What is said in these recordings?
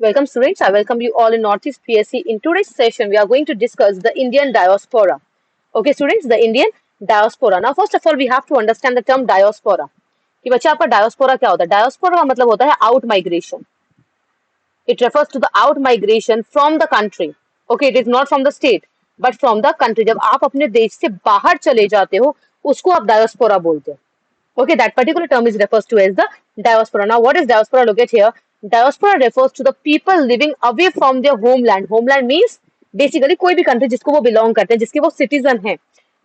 Welcome students, I welcome you all in Northeast PSC. In today's session, we are going to discuss the Indian diaspora. Okay students, the Indian diaspora. Now first of all, we have to understand the term diaspora. कि बच्चा आपका diaspora क्या होता है? Diaspora का मतलब होता है out migration. It refers to the out migration from the country. Okay, it is not from the state, but from the country. जब आप अपने देश से बाहर चले जाते हो, उसको आप diaspora बोलते हो. Okay, that particular term is refers to as the diaspora. Now, what is diaspora? Look at here. Diaspora refers to the people living away from their homeland. Homeland means basically कोई भी country जिसको वो belong करते हैं, जिसके वो citizen हैं,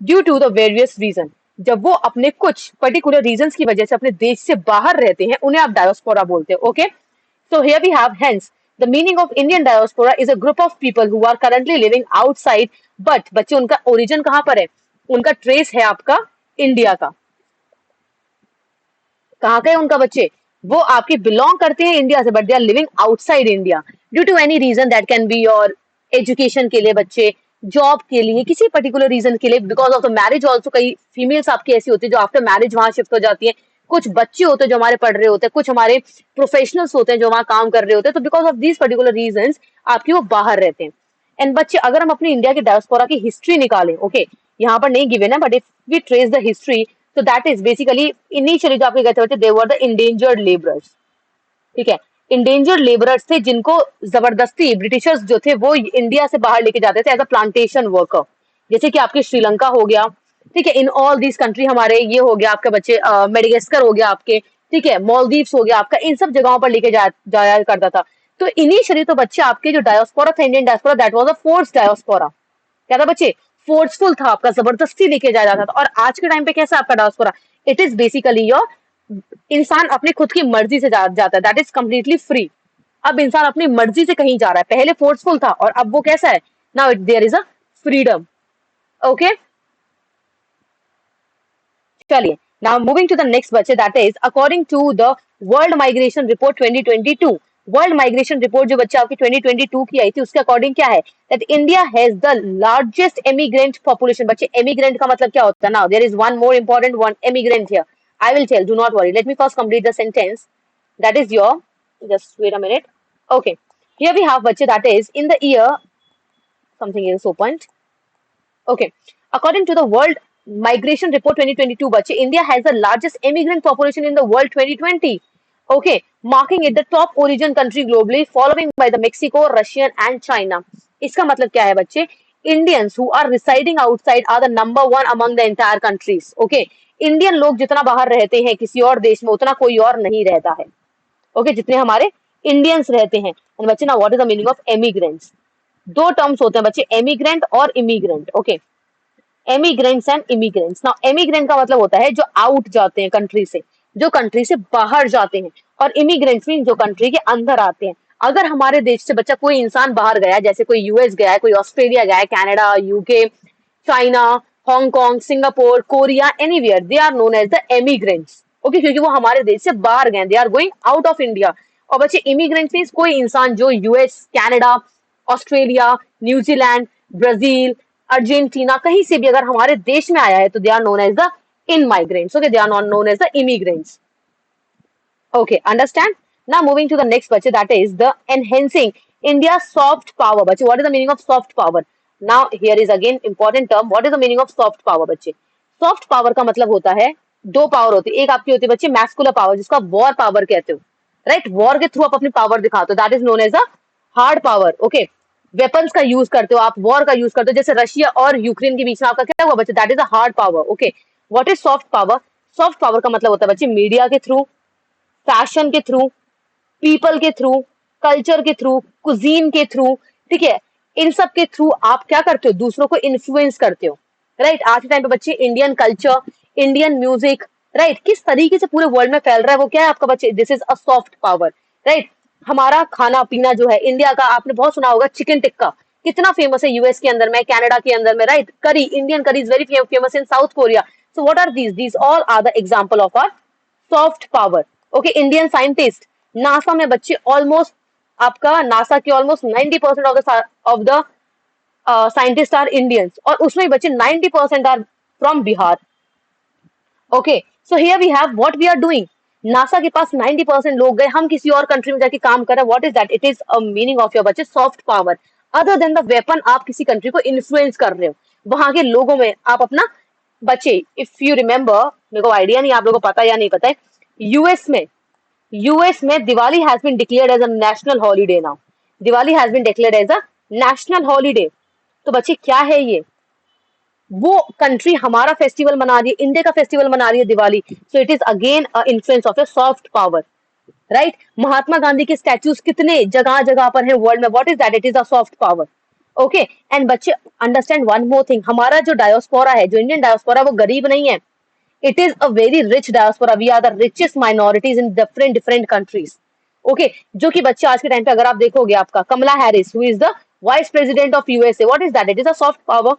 due to the various reason. जब वो अपने कुछ particular reasons की वजह से अपने देश से बाहर रहते हैं, उन्हें आप diaspora बोलते हैं. Okay, so here we have hence the meaning of Indian diaspora is a group of people who are currently living outside, but बच्चे उनका origin कहाँ पर है? उनका trace है आपका इंडिया का. कहाँ के उनका बच्चे? वो आपके बिलोंग करते हैं इंडिया से, but they are living outside India due to any reason. That can be your education के लिए बच्चे, जॉब के लिए, किसी पर्टिकुलर रीजन के लिए, because of the marriage also. कई फीमेल्स आपकी ऐसी होती है जो आफ्टर मैरिज वहां शिफ्ट हो जाती है. कुछ बच्चे होते हैं जो हमारे पढ़ रहे होते हैं, कुछ हमारे प्रोफेशनल्स होते हैं जो वहां काम कर रहे होते हैं. तो because of these particular reason आपकी वो बाहर रहते हैं. एंड बच्चे, अगर हम अपनी इंडिया के डायस्पोरा की हिस्ट्री निकालें, ओके, यहाँ पर नहीं गिवन है, but if we trace the history, so that is basically initially जो आपके कहते होते they were the endangered laborers. ठीक है, endangered laborers थे जिनको जबरदस्ती ब्रिटिशर्स जो थे वो इंडिया से बाहर लेके जाते थे एज अ प्लांटेशन वर्कर. जैसे कि आपके श्रीलंका हो गया, ठीक है, इन ऑल दीज कंट्री हमारे ये हो गया आपके बच्चे, मेडागास्कर हो गया आपके, ठीक है, मालदीव्स हो गया आपका, इन सब जगहों पर लेके जाया करता था. तो इनिशियली तो बच्चे आपके जो डायस्पोरा था, Indian diaspora, that was a forced diaspora. क्या था बच्चे? फोर्सफुल था आपका, जबरदस्ती लेके जाया जाता था. और आज के टाइम पे कैसा आपका diaspora? It is basically your, इंसान अपनी खुद की मर्जी से जाता है, दैट इज कम्प्लीटली फ्री. अब इंसान अपनी मर्जी से कहीं जा रहा है. पहले फोर्सफुल था और अब वो कैसा है? Now there is a freedom. Okay, चलिए, now moving to the next बच्चे, that is according to the World Migration Report 2022. World Migration Report जो बच्चे आपकी 2022 की आई थी, उसके अकॉर्डिंग क्या है? That India has the largest emigrant population. बच्चे, एमिग्रेंट का मतलब क्या होता है? Now there is one more important one, emigrant here. I will tell, do not worry. Let me first complete the sentence. That is your, just wait a minute. Okay. Here we have, bache, that is in the year, something is opened. Okay. According to the World Migration Report 2022, bache, India has the largest immigrant population in the world 2020. Okay. Marking it the top origin country globally, following by the Mexico, Russian and China. इसका मतलब क्या है बच्चे? Indians who are residing outside are the number one among the entire countries. Okay. Indian लोग जितना बाहर रहते हैं किसी और देश में, उतना कोई और नहीं रहता है. ओके, जितने हमारे इंडियंस रहते हैं. एंड बच्चे, ना what is the meaning of emigrants? दो टर्म्स होते हैं बच्चे, एमिग्रेंट और immigrant. Okay, emigrants and immigrants. Now emigrant का मतलब होता है जो आउट जाते हैं कंट्री से, जो कंट्री से बाहर जाते हैं. और इमिग्रेंट्स मीन जो कंट्री के अंदर आते हैं. अगर हमारे देश से बच्चा कोई इंसान बाहर गया, जैसे कोई यूएस गया है, कोई ऑस्ट्रेलिया गया है, Canada, UK, China, Hong Kong, Singapore, Korea, anywhere, they are known as the emigrants. Okay, क्योंकि वो हमारे देश से बाहर गए, they are going out of India. और बच्चे, इमिग्रेंट्स मींस कोई इंसान जो US, Canada, Australia, New Zealand, Brazil, Argentina, कहीं से भी अगर हमारे देश में आया है तो they are known as the in migrants. Okay, they are not known as the immigrants. Okay, understand? Now moving to the next, bache, that is the enhancing India's soft power. Bache, what is the meaning of soft power? Now here is again important term. What is the meaning of soft power? बच्चे, soft power का मतलब होता है, दो power होती है. एक आपकी होती है बच्चे मैस्कुलर पावर, जिसको आप वॉर पावर कहते हो. राइट, वॉर के थ्रू आप अपनी पावर दिखाते हो, that is known as a hard power. Okay, weapons का यूज करते हो आप, वॉर का यूज करते हो. जैसे रशिया और यूक्रेन के बीच में आपका क्या हुआ बच्चे? That is a hard power. Okay, what is soft power? Soft power का मतलब होता है बच्चे मीडिया के थ्रू, फैशन के थ्रू, पीपल के थ्रू, कल्चर के थ्रू, कुजीन के थ्रू. ठीक है, इन सब के थ्रू आप क्या करते हो? दूसरों को इन्फ्लुएंस करते हो. राइट, आज के टाइम पे बच्चे Indian culture, Indian music, right, किस तरीके से पूरे वर्ल्ड में फैल रहा है, वो क्या है आपका बच्चे? This is a soft power. Right, हमारा खाना पीना जो है इंडिया का, आपने बहुत सुना होगा चिकन टिक्का, कितना फेमस है यूएस के अंदर में, कनाडा के अंदर में. Right, curry, Indian curry is very famous in South Korea. So what are these all are the example of our soft power. Okay, Indian scientist, NASA में बच्चे ऑलमोस्ट आपका, नासा के almost 90% of the scientist are Indians. और उसमें बच्चे 90% are from Bihar. Okay, so here we have what we are doing. NASA के पास 90% लोग गए, हम किसी और कंट्री में जाके काम कर रहे हैं. What is that? It is a meaning of your बच्चे soft power. Other than the weapon, आप किसी कंट्री को इन्फ्लुएंस कर रहे हो, वहां के लोगों में आप अपना बच्चे. इफ यू रिमेम्बर, मेरे को आइडिया नहीं आप लोगों को पता या नहीं पता है, यूएस में Diwali has been declared as a national holiday now. Diwali has been declared as a national holiday. तो बच्चे क्या है ये? वो कंट्री हमारा फेस्टिवल मना रही है, इंडिया का फेस्टिवल मना रही है Diwali. So it is again influence of a soft power, right? Mahatma Gandhi के स्टैच्यूज कितने जगह जगह पर है वर्ल्ड में. What is that? It is a soft power. Okay. And बच्चे अंडरस्टैंड वन मोर थिंग, हमारा जो डायोस्पोरा है, जो इंडियन डायोस्पोरा, वो गरीब नहीं है. It is a very rich diaspora. We are the richest minorities in different different countries. Okay. जो कि बच्चे आज के टाइम पे अगर आप देखोगे, आपका Kamala Harris, who is the vice president of USA, what is that? It is a soft power.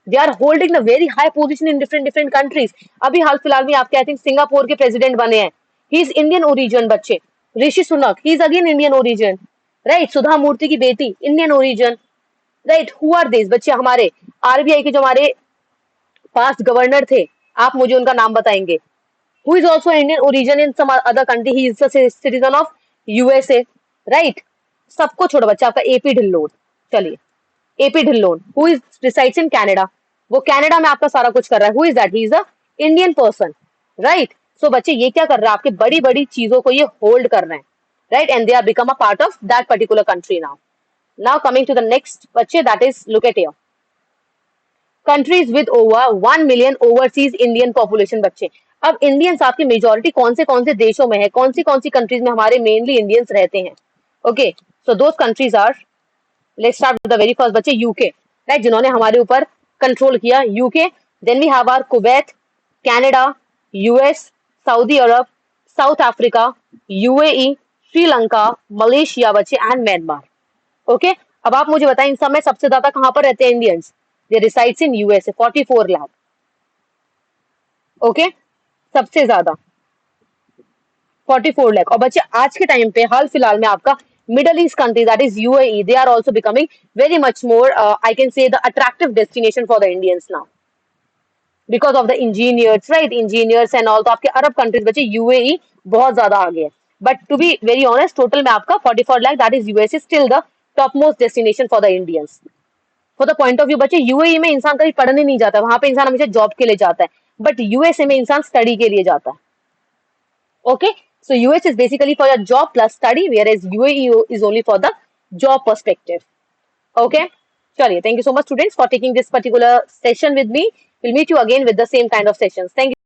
They are holding the very high position in different different countries. अभी हाल फिलहाल में आपके आई थिंक सिंगापुर के president बने हैं. He is Indian origin बच्चे. Rishi Sunak, he is again Indian origin, right? Sudha Murthy की बेटी, Indian origin, right? Who are this बच्चे? हमारे आरबीआई के जो हमारे पास्ट गवर्नर थे, आप मुझे उनका नाम बताएंगे. Who is also Indian origin in some other country, he is the citizen of USA, right? सबको छोड़ो बच्चा, आपका एपी ढिल्लोन. चलिए, AP Dhillon who is resides in Canada. वो कनाडा में आपका सारा कुछ कर रहा है. Who is that? He is a Indian person, right? So बच्चे ये क्या कर रहा है? आपके बड़ी बड़ी चीजों को ये होल्ड कर रहे हैं, right? And they are become a part of that particular country now. Now coming to the next बच्चे, that is look at here, countries with over 1 million overseas Indian population बच्चे. अब इंडियंस आपकी majority कौन से देशों में है, कौन सी कंट्रीज में हमारे मेनली इंडियंस रहते हैं? Okay. So those countries are, let's start with the very first बच्चे, यूके, राइट? जिन्होंने हमारे ऊपर कंट्रोल किया, UK. Then we have our Kuwait, Canada, US, Saudi Arab, South Africa, UAE, Sri Lanka, Malaysia बच्चे, एंड म्यांमार. ओके. अब आप मुझे बताएं, इन सब में सबसे ज्यादा कहां पर रहते हैं Indians? They resides in USA, 44 lakh. Okay. सबसे ज्यादा 44 लाख. और बच्चे आज के टाइम पे हाल फिलहाल में आपका middle east country, that is UAE, they are also becoming very much more, I can say the attractive destination for the Indians now, because of the engineers, right? Engineers and all. तो आपके अरब countries बच्चे, UAE बहुत ज्यादा आगे है. But to be very honest, total में आपका 44 lakh, that is US is still the top most destination for the Indians. For the point of view बच्चे, यूएई में इंसान कभी पढ़ने नहीं जाता, वहां पे इंसान हमेशा जॉब के लिए जाता है. बट यूएसए में इंसान स्टडी के लिए जाता है. Okay. So US is basically for your job plus study, whereas UAE is only for the job perspective. Okay. Chaliye, thank you so much students for taking this particular session with me. We'll meet you again with the same kind of sessions. Thank you.